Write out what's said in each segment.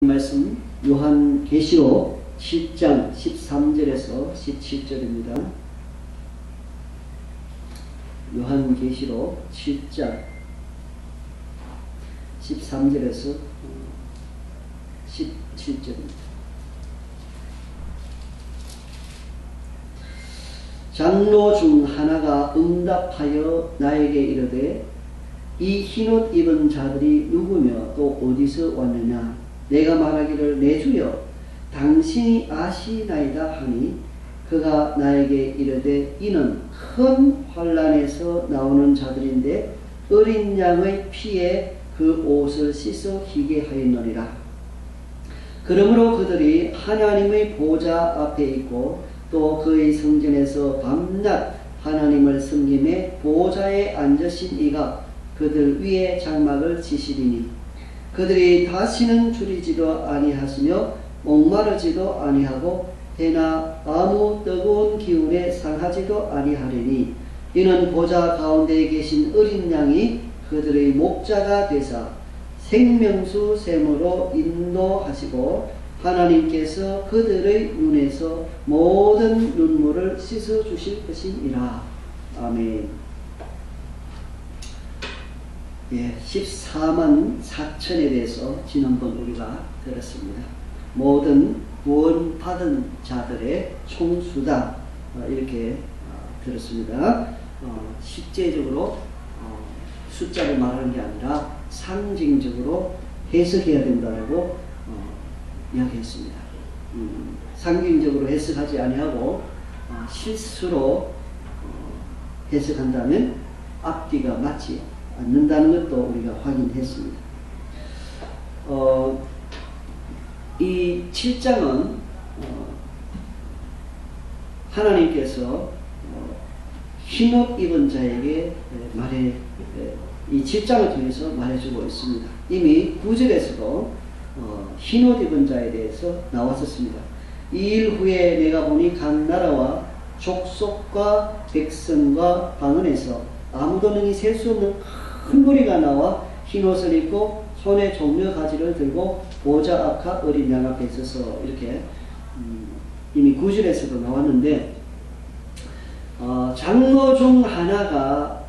말씀 요한계시록 7장 13절에서 17절입니다. 요한계시록 7장 13절에서 17절입니다. 장로 중 하나가 응답하여 나에게 이르되 이 흰옷 입은 자들이 누구며 또 어디서 왔느냐? 내가 말하기를 내 주여 당신이 아시나이다 하니 그가 나에게 이르되 이는 큰 환난에서 나오는 자들인데 어린 양의 피에 그 옷을 씻어 희게 하였느니라. 그러므로 그들이 하나님의 보좌 앞에 있고 또 그의 성전에서 밤낮 하나님을 섬김에 보좌에 앉으신 이가 그들 위에 장막을 치시리니 그들이 다시는 줄이지도 아니하시며 목마르지도 아니하고 해나 아무 뜨거운 기운에 상하지도 아니하리니 이는 보좌 가운데 계신 어린 양이 그들의 목자가 되사 생명수 샘으로 인도하시고 하나님께서 그들의 눈에서 모든 눈물을 씻어 주실 것이니라. 아멘. 14만 4천에 대해서 지난번 우리가 들었습니다. 모든 구원받은 자들의 총수다 이렇게 들었습니다. 실제적으로 숫자를 말하는 게 아니라 상징적으로 해석해야 된다고 이야기했습니다. 상징적으로 해석하지 아니하고 실수로 해석한다면 앞뒤가 맞지 않는다는 것도 우리가 확인했습니다. 이 7장은 하나님께서 흰옷 입은 자에게 이 7장을 통해서 말해주고 있습니다. 이미 9절에서도 흰옷 입은 자에 대해서 나왔었습니다. 이 일 후에 내가 보니 각 나라와 족속과 백성과 방언에서 아무도 능히 셀 수 없는 큰 무리가 나와 흰옷을 입고 손에 종려 가지를 들고 보좌 앞과 어린 양 앞에 있어서 이렇게 이미 9절에서도 나왔는데 장로 중 하나가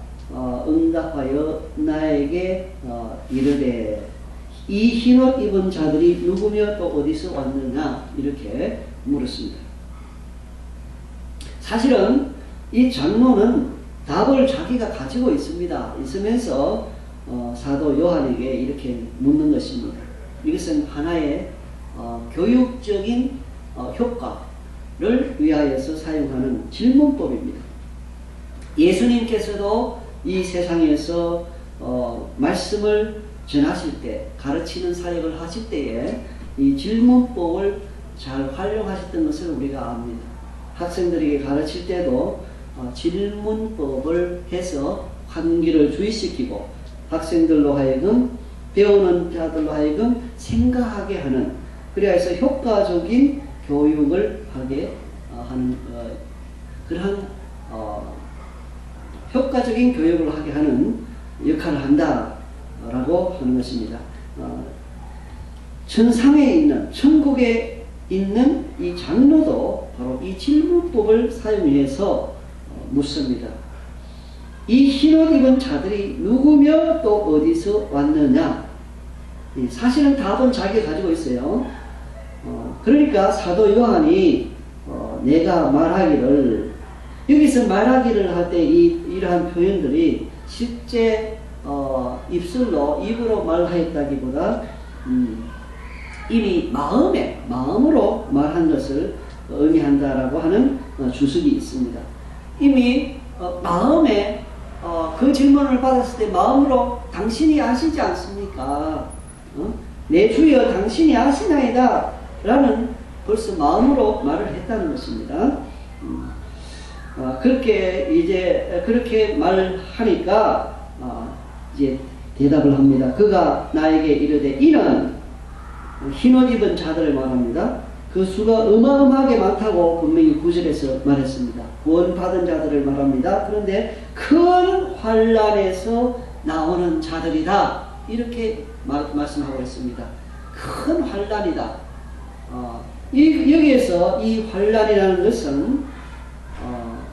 응답하여 나에게 이르되 이 흰옷 입은 자들이 누구며 또 어디서 왔느냐 이렇게 물었습니다. 사실은 이 장로는 답을 자기가 가지고 있으면서 사도 요한에게 이렇게 묻는 것입니다. 이것은 하나의 교육적인 효과를 위하여서 사용하는 질문법입니다. 예수님께서도 이 세상에서 말씀을 전하실 때, 가르치는 사역을 하실 때에 이 질문법을 잘 활용하셨던 것을 우리가 압니다. 학생들에게 가르칠 때도 질문법을 해서 환기를 주의시키고 학생들로 하여금 배우는 자들로 하여금 생각하게 하는 그래서 효과적인 교육을 하게 하는 그러한 효과적인 교육을 하게 하는 역할을 한다라고 하는 것입니다. 천상에 있는 천국에 있는 이 장로도 바로 이 질문법을 사용해서 묻습니다. 이 흰옷 입은 자들이 누구며 또 어디서 왔느냐? 사실은 답은 자기가 가지고 있어요. 그러니까 사도 요한이 내가 말하기를 여기서 말하기를 할 때 이러한 표현들이 실제 입으로 말하였다기보다 이미 마음으로 말한 것을 의미한다라고 하는 주석이 있습니다. 이미 마음에 그 질문을 받았을 때 마음으로 당신이 아시지 않습니까? 내 주여 당신이 아시나이다 라는 벌써 마음으로 말을 했다는 것입니다. 그렇게 말을 하니까 이제 대답을 합니다. 그가 나에게 이르되 이는 흰옷 입은 자들을 말합니다. 그 수가 어마어마하게 많다고 분명히 9절에서 말했습니다. 구원받은 자들을 말합니다. 그런데 큰 환난에서 나오는 자들이다 이렇게 말씀하고 있습니다. 큰 환란이다. 여기에서 이 환란이라는 것은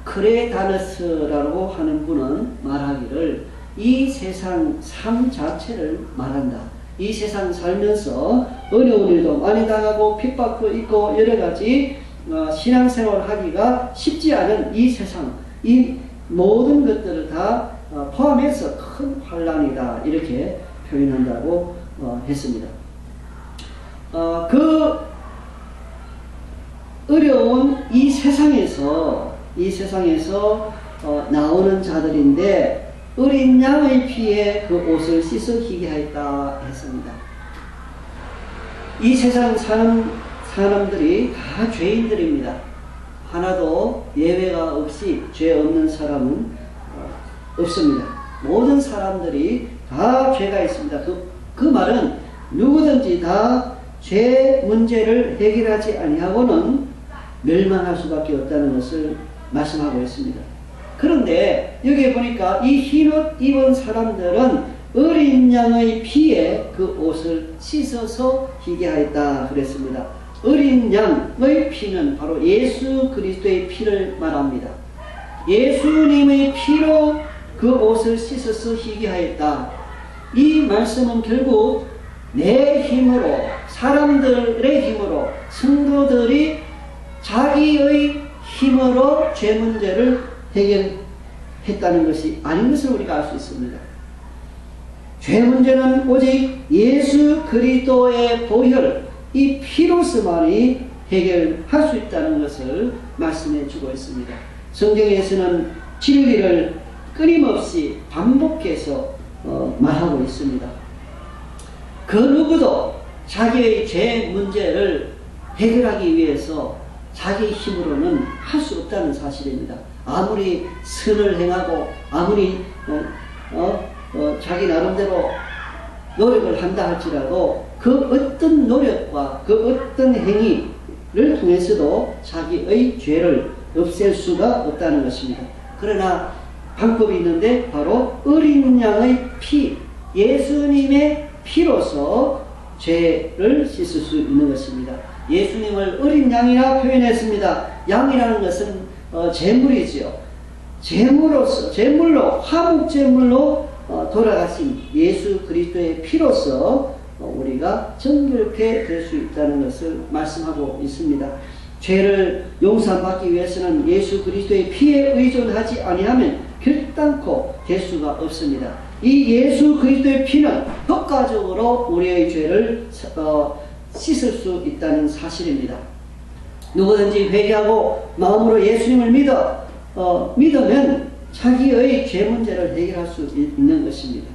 크레다너스라고 하는 분은 말하기를 이 세상 삶 자체를 말한다. 이 세상 살면서 어려운 일도 많이 당하고 핍박도 있고 여러가지 신앙생활 하기가 쉽지 않은 이 세상, 이 모든 것들을 다 포함해서 큰 환란이다 이렇게 표현한다고 했습니다. 그 어려운 이 세상에서 나오는 자들인데 어린 양의 피에 그 옷을 씻어 희게 하였다 했습니다. 이 세상 사는 사람들이 다 죄인들입니다. 하나도 예외가 없이 죄 없는 사람은 없습니다. 모든 사람들이 다 죄가 있습니다. 그 말은 누구든지 다 죄 문제를 해결하지 아니하고는 멸망할 수밖에 없다는 것을 말씀하고 있습니다. 그런데 여기 보니까 이 흰옷 입은 사람들은 어린 양의 피에 그 옷을 씻어서 희게 하였다 그랬습니다. 어린 양의 피는 바로 예수 그리스도의 피를 말합니다. 예수님의 피로 그 옷을 씻어서 희게 하였다. 이 말씀은 결국 내 힘으로, 사람들의 힘으로, 성도들이 자기의 힘으로 죄 문제를 해결했다는 것이 아닌 것을 우리가 알 수 있습니다. 죄 문제는 오직 예수 그리스도의 보혈, 이 피로서만이 해결할 수 있다는 것을 말씀해 주고 있습니다. 성경에서는 진리를 끊임없이 반복해서 말하고 있습니다. 그 누구도 자기의 죄 문제를 해결하기 위해서 자기 힘으로는 할 수 없다는 사실입니다. 아무리 선을 행하고 아무리 자기 나름대로 노력을 한다 할지라도 그 어떤 노력과 그 어떤 행위를 통해서도 자기의 죄를 없앨 수가 없다는 것입니다. 그러나 방법이 있는데 바로 어린 양의 피, 예수님의 피로서 죄를 씻을 수 있는 것입니다. 예수님을 어린 양이라 표현했습니다. 양이라는 것은 제물이지요. 제물로 화목제물로 돌아가신 예수 그리스도의 피로서 우리가 정결케 될 수 있다는 것을 말씀하고 있습니다. 죄를 용서받기 위해서는 예수 그리스도의 피에 의존하지 아니하면 결단코 될 수가 없습니다. 이 예수 그리스도의 피는 효과적으로 우리의 죄를 씻을 수 있다는 사실입니다. 누구든지 회개하고 마음으로 예수님을 믿으면 자기의 죄 문제를 해결할 수 있는 것입니다.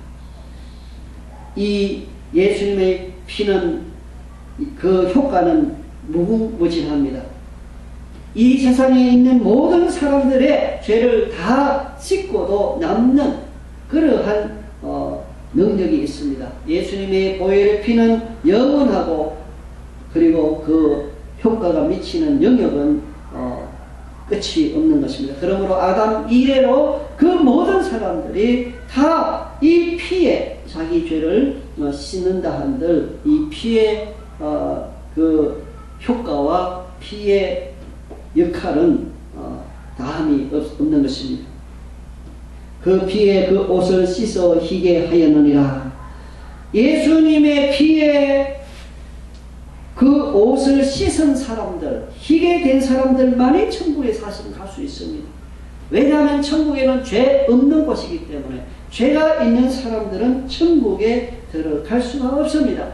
이 예수님의 피는 그 효과는 무궁무진합니다. 이 세상에 있는 모든 사람들의 죄를 다 씻고도 남는 그러한 능력이 있습니다. 예수님의 보혈의 피는 영원하고 그리고 그 효과가 미치는 영역은 끝이 없는 것입니다. 그러므로 아담 이래로 그 모든 사람들이 다 이 피에 자기 죄를 씻는다 한들 이 피의 그 효과와 피의 역할은 다함이 없는 것입니다. 그 피에 그 옷을 씻어 희게 하였느니라. 예수님의 피에 그 옷을 씻은 사람들, 희게 된 사람들만이 천국에 사실은 갈 수 있습니다. 왜냐하면 천국에는 죄 없는 곳이기 때문에 죄가 있는 사람들은 천국에 들어갈 수가 없습니다.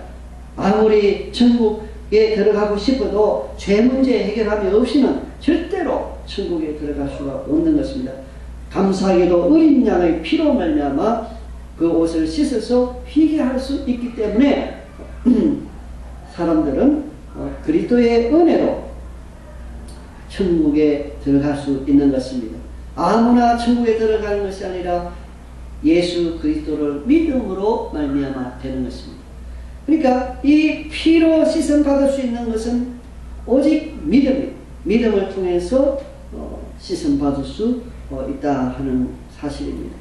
아무리 천국에 들어가고 싶어도 죄 문제 해결함이 없이는 절대로 천국에 들어갈 수가 없는 것입니다. 감사하게도 어린 양의 피로 말미암아 그 옷을 씻어서 희게 할 수 있기 때문에 사람들은 그리스도의 은혜로 천국에 들어갈 수 있는 것입니다. 아무나 천국에 들어가는 것이 아니라 예수 그리스도를 믿음으로 말미암아 되는 것입니다. 그러니까 이 피로 씻음 받을 수 있는 것은 오직 믿음을 통해서 씻음 받을 수 있다 하는 사실입니다.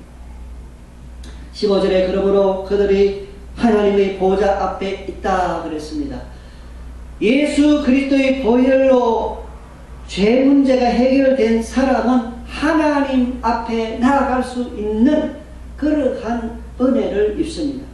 15절에 그러므로 그들이 하나님의 보좌 앞에 있다 그랬습니다. 예수 그리스도의 보혈로 죄 문제가 해결된 사람은 하나님 앞에 나아갈 수 있는 그러한 은혜를 입습니다.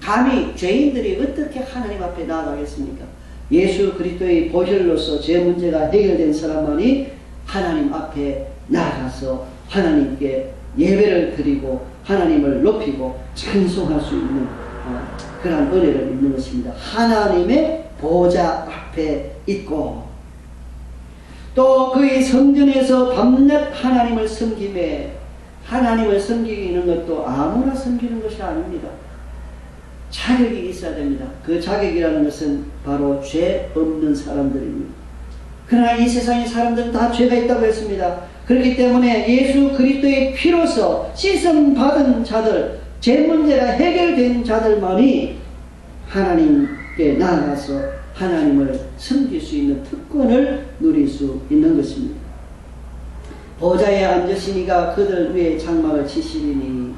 감히 죄인들이 어떻게 하나님 앞에 나아가겠습니까? 예수 그리스도의 보혈로서 죄 문제가 해결된 사람만이 하나님 앞에 나아가서 하나님께 예배를 드리고 하나님을 높이고 찬송할 수 있는 그런 은혜를 입는 것입니다. 하나님의 보좌 앞에 있고 또 그의 성전에서 밤낮 하나님을 섬김에 하나님을 섬기는 것도 아무나 섬기는 것이 아닙니다. 자격이 있어야 됩니다. 그 자격이라는 것은 바로 죄 없는 사람들입니다. 그러나 이 세상의 사람들은 다 죄가 있다고 했습니다. 그렇기 때문에 예수 그리스도의 피로서 씻음 받은 자들, 죄 문제가 해결된 자들만이 하나님께 나아가서 하나님을 섬길 수 있는 특권을 누릴 수 있는 것입니다. 보좌에 앉으시니가 그들 위에 장막을 치시리니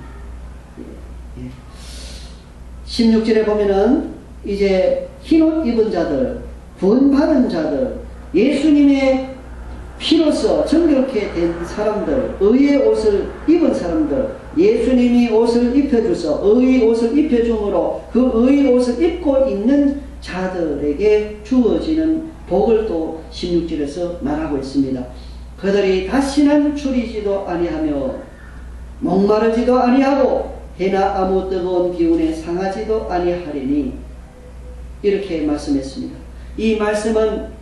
16절에 보면은 이제 흰옷 입은 자들, 구원받은 자들, 예수님의 피로서 정결케 된 사람들, 의의 옷을 입은 사람들, 예수님이 옷을 입혀줘서 의의 옷을 입혀줌으로 그 의의 옷을 입고 있는 자들에게 주어지는 복을 또 16절에서 말하고 있습니다. 그들이 다시는 줄이지도 아니하며 목마르지도 아니하고 해나 아무 뜨거운 기운에 상하지도 아니하리니 이렇게 말씀했습니다. 이 말씀은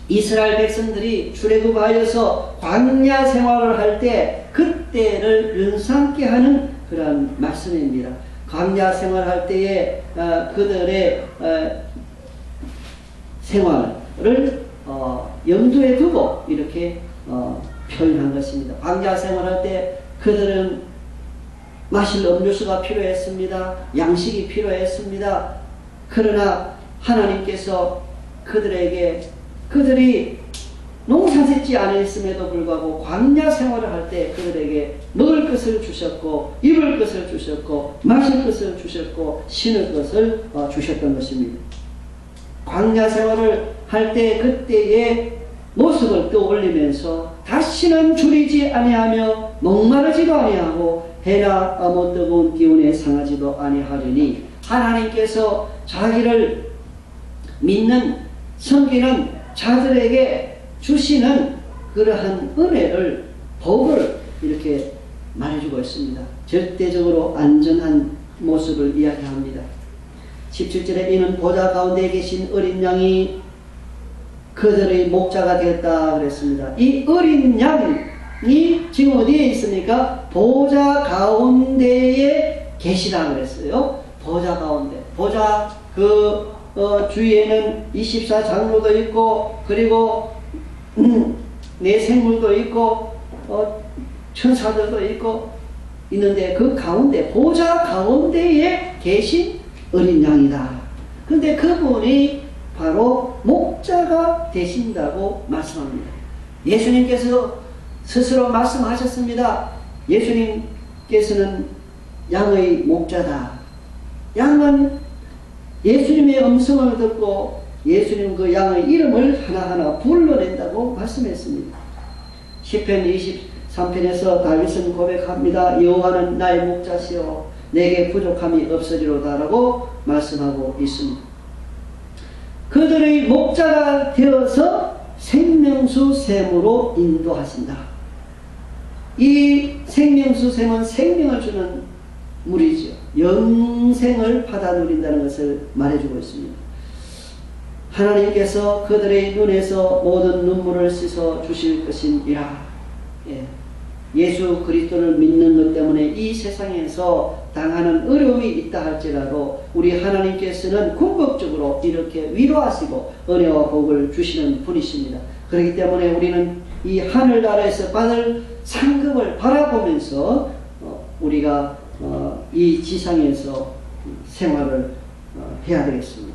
이스라엘 백성들이 출애굽하여서 광야 생활을 할 때 그때를 연상케 하는 그런 말씀입니다. 광야 생활할 때에 그들의 생활을 염두에 두고 이렇게 표현한 것입니다. 광야 생활할 때 그들은 마실 음료수가 필요했습니다. 양식이 필요했습니다. 그러나 하나님께서 그들이 농사 짓지 않았음에도 불구하고 광야 생활을 할 때 그들에게 먹을 것을 주셨고 입을 것을 주셨고 마실 것을 주셨고 신을 것을 주셨던 것입니다. 광야 생활을 할 때 그때의 모습을 떠올리면서 다시는 줄이지 아니하며 목마르지도 아니하고 해나 아무 뜨거운 기운에 상하지도 아니하리니 하나님께서 자기를 믿는 섬기는 자들에게 주시는 그러한 은혜를 복을 이렇게 말해주고 있습니다. 절대적으로 안전한 모습을 이야기합니다. 17절에 이는 보좌 가운데 계신 어린 양이 그들의 목자가 되었다 그랬습니다. 이 어린 양이 지금 어디에 있습니까? 보좌 가운데에 계시다 그랬어요. 보좌 가운데. 보좌 주위에는 24장로도 있고 그리고 내 생물도 있고 천사들도 있고 있는데 그 가운데 보좌 가운데에 계신 어린 양이다. 그런데 그분이 바로 목자가 되신다고 말씀합니다. 예수님께서 스스로 말씀하셨습니다. 예수님께서는 양의 목자다. 양은 예수님의 음성을 듣고 예수님 그 양의 이름을 하나하나 불러낸다고 말씀했습니다. 시편 23편에서 다윗은 고백합니다. 여호와는 나의 목자시오 내게 부족함이 없으리로다 라고 말씀하고 있습니다. 그들의 목자가 되어서 생명수 샘으로 인도하신다. 이 생명수 샘은 생명을 주는 물이죠. 영생을 받아 누린다는 것을 말해주고 있습니다. 하나님께서 그들의 눈에서 모든 눈물을 씻어 주실 것이니라. 예수 그리스도를 믿는 것 때문에 이 세상에서 당하는 어려움이 있다 할지라도 우리 하나님께서는 궁극적으로 이렇게 위로하시고 은혜와 복을 주시는 분이십니다. 그렇기 때문에 우리는 이 하늘나라에서 받을 상급을 바라보면서 우리가 이 지상에서 생활을 해야 되겠습니다.